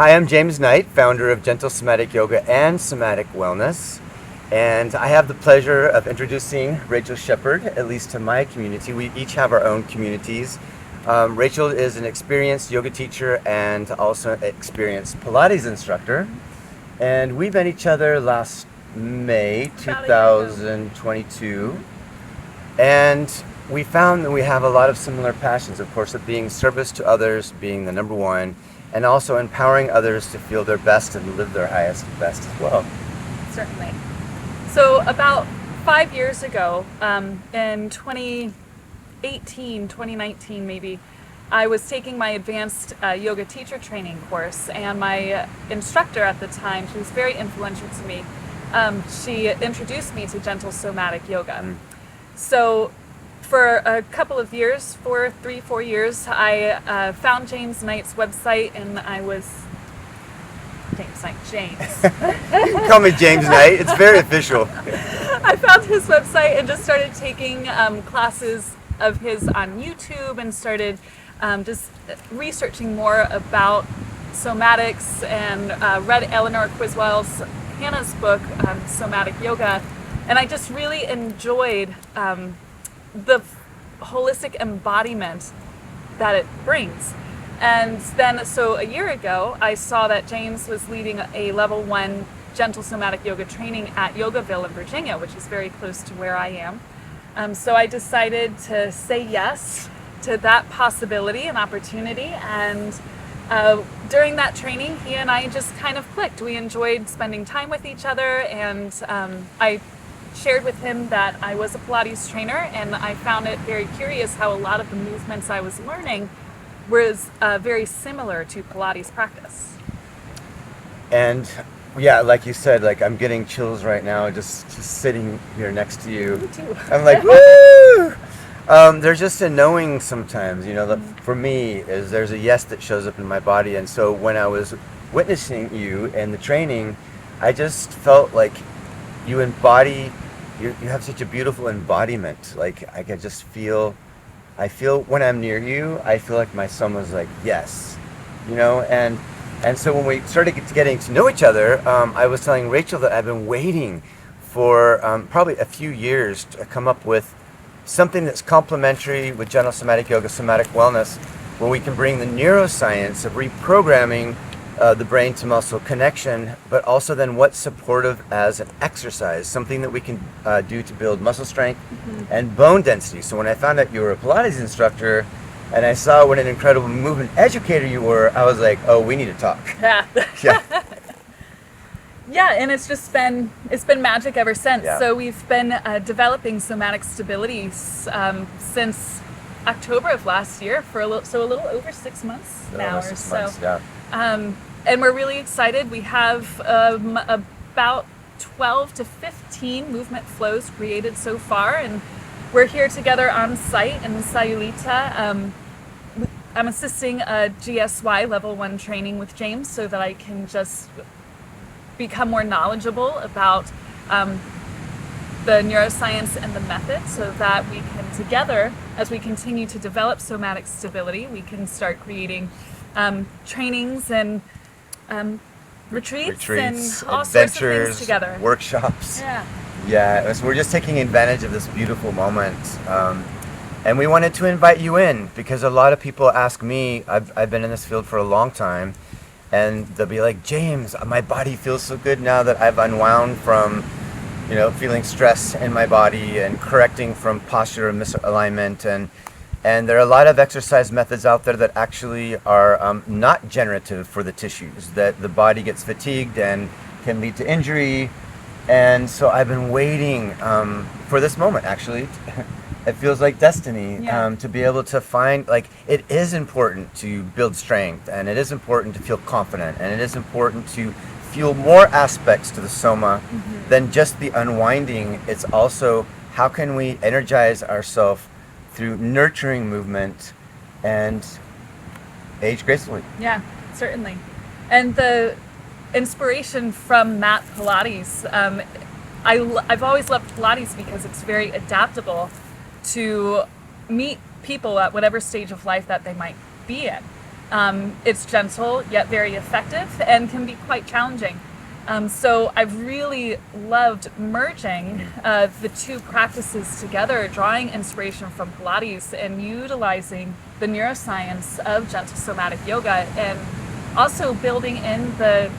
Hi, I'm James Knight, founder of Gentle Somatic Yoga and Somatic Wellness. And I have the pleasure of introducing Rachael Shepherd, at least to my community. We each have our own communities. Rachael is an experienced yoga teacher and also experienced Pilates instructor. And we met each other last May 2022. And we found that we have a lot of similar passions, of course, of being service to others, being the number one, and also empowering others to feel their best and live their highest and best as well. Certainly. So about 5 years ago, in 2018, 2019 maybe, I was taking my advanced yoga teacher training course, and my instructor at the time, she was very influential to me, she introduced me to Gentle Somatic Yoga. So for a couple of years, 4 years, I found James Knight's website, and I was James. You can call me James Knight. It's very official. I found his website and just started taking classes of his on YouTube and started just researching more about somatics, and read Eleanor Criswell's Hannah's book, Somatic Yoga, and I just really enjoyed the holistic embodiment that it brings. And then, so a year ago, I saw that James was leading a level 1 Gentle Somatic Yoga training at Yogaville in Virginia, which is very close to where I am. So I decided to say yes to that possibility and opportunity. And during that training, he and I just kind of clicked. We enjoyed spending time with each other, and I shared with him that I was a Pilates trainer, and I found it very curious how a lot of the movements I was learning was very similar to Pilates practice. And yeah, like you said, like I'm getting chills right now just sitting here next to you. Me too. I'm like, woo! There's just a knowing sometimes, you know, that for me is there's a yes that shows up in my body. And so when I was witnessing you in the training, I just felt like you embody, you have such a beautiful embodiment. Like I could just feel, I feel when I'm near you, I feel like my soma's like, yes, you know, and so when we started getting to know each other, I was telling Rachael that I've been waiting for probably a few years to come up with something that's complementary with Gentle Somatic Yoga, Somatic Wellness, where we can bring the neuroscience of reprogramming the brain to muscle connection, but also then what's supportive as an exercise, something that we can do to build muscle strength and bone density. So when I found out you were a Pilates instructor and I saw what an incredible movement educator you were, I was like, oh, we need to talk. Yeah. Yeah. Yeah, and it's been magic ever since. Yeah. So we've been developing Somatic Stability since October of last year for a little over 6 months now or so. Yeah. And we're really excited. We have about 12 to 15 movement flows created so far, and we're here together on site in Sayulita. I'm assisting a GSY level 1 training with James so that I can just become more knowledgeable about the neuroscience and the method, so that we can together, as we continue to develop somatic stability, we can start creating trainings and retreats and all sorts of things together. Workshops. Yeah. Yeah, so we're just taking advantage of this beautiful moment. And we wanted to invite you in because a lot of people ask me, I've been in this field for a long time, and they'll be like, James, my body feels so good now that I've unwound from, you know, feeling stress in my body and correcting from posture misalignment. And there are a lot of exercise methods out there that actually are not generative for the tissues, that the body gets fatigued and can lead to injury. And so I've been waiting for this moment, actually. It feels like destiny, Yeah. to be able to find, like, it is important to build strength, and it is important to feel confident, and it is important to feel more aspects to the soma than just the unwinding. It's also how can we energize ourselves through nurturing movement and age gracefully. Yeah, certainly. And the inspiration from Matt Pilates, I've always loved Pilates because it's very adaptable to meet people at whatever stage of life that they might be in. It's gentle yet very effective and can be quite challenging. So I've really loved merging the two practices together, drawing inspiration from Pilates and utilizing the neuroscience of Gentle Somatic Yoga, and also building in the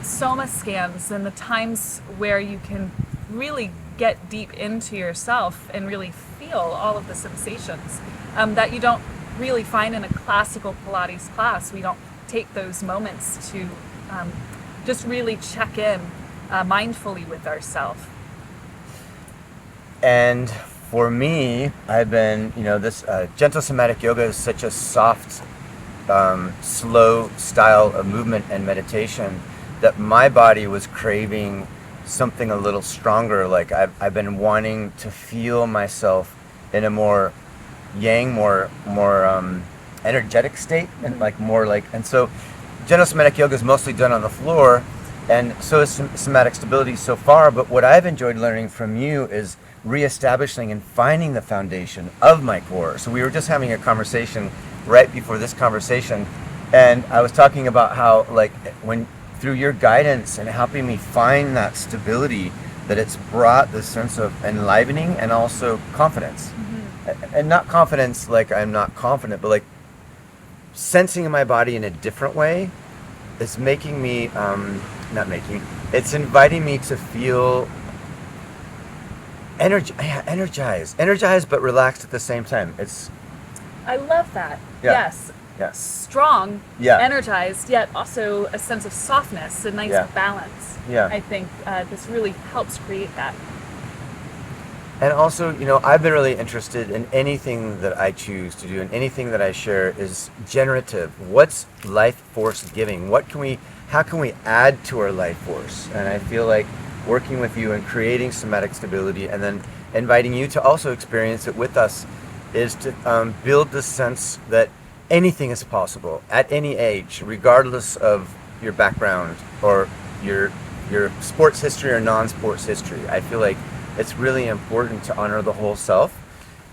soma scans and the times where you can really get deep into yourself and really feel all of the sensations that you don't really find in a classical Pilates class. We don't take those moments to just really check in mindfully with ourselves. And for me, I've been, this gentle somatic yoga is such a soft, slow style of movement and meditation that my body was craving something a little stronger. Like I've been wanting to feel myself in a more yang, more energetic state, and and so gentle somatic yoga is mostly done on the floor, and so is somatic stability so far. But what I've enjoyed learning from you is reestablishing and finding the foundation of my core. So we were just having a conversation right before this conversation, and I was talking about how, like, when through your guidance and helping me find that stability, that it's brought this sense of enlivening and also confidence. And not confidence like I'm not confident, but like sensing in my body in a different way. It's making me, it's inviting me to feel energized but relaxed at the same time. I love that. Yeah. Yes. Yeah. Strong, Yeah. energized, yet also a sense of softness, a nice balance. Yeah. I think this really helps create that. And also, I've been really interested in anything that I choose to do and anything that I share is generative. What's life force giving? How can we add to our life force? And I feel like working with you and creating somatic stability and then inviting you to also experience it with us is to build the sense that anything is possible at any age, regardless of your background or your sports history or non-sports history. I feel like it's really important to honor the whole self,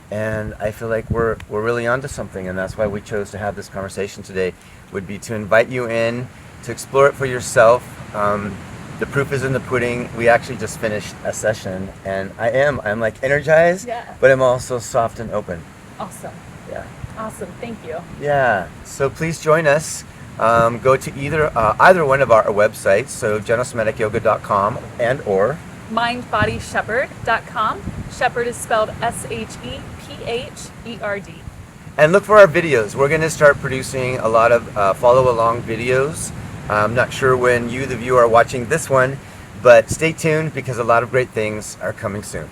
and I feel like we're really onto something, and that's why we chose to have this conversation today, would be to invite you in to explore it for yourself. The proof is in the pudding. We actually just finished a session, and I'm like energized, but I'm also soft and open. Awesome. Yeah. Awesome. Thank you. Yeah. So please join us. Go to either one of our websites, so gentlesomaticyoga.com and/or mindbodyshepherd.com. Shepherd is spelled SHEPHERD. And look for our videos. We're going to start producing a lot of follow-along videos. I'm not sure when you, the viewer, are watching this one, but stay tuned because a lot of great things are coming soon.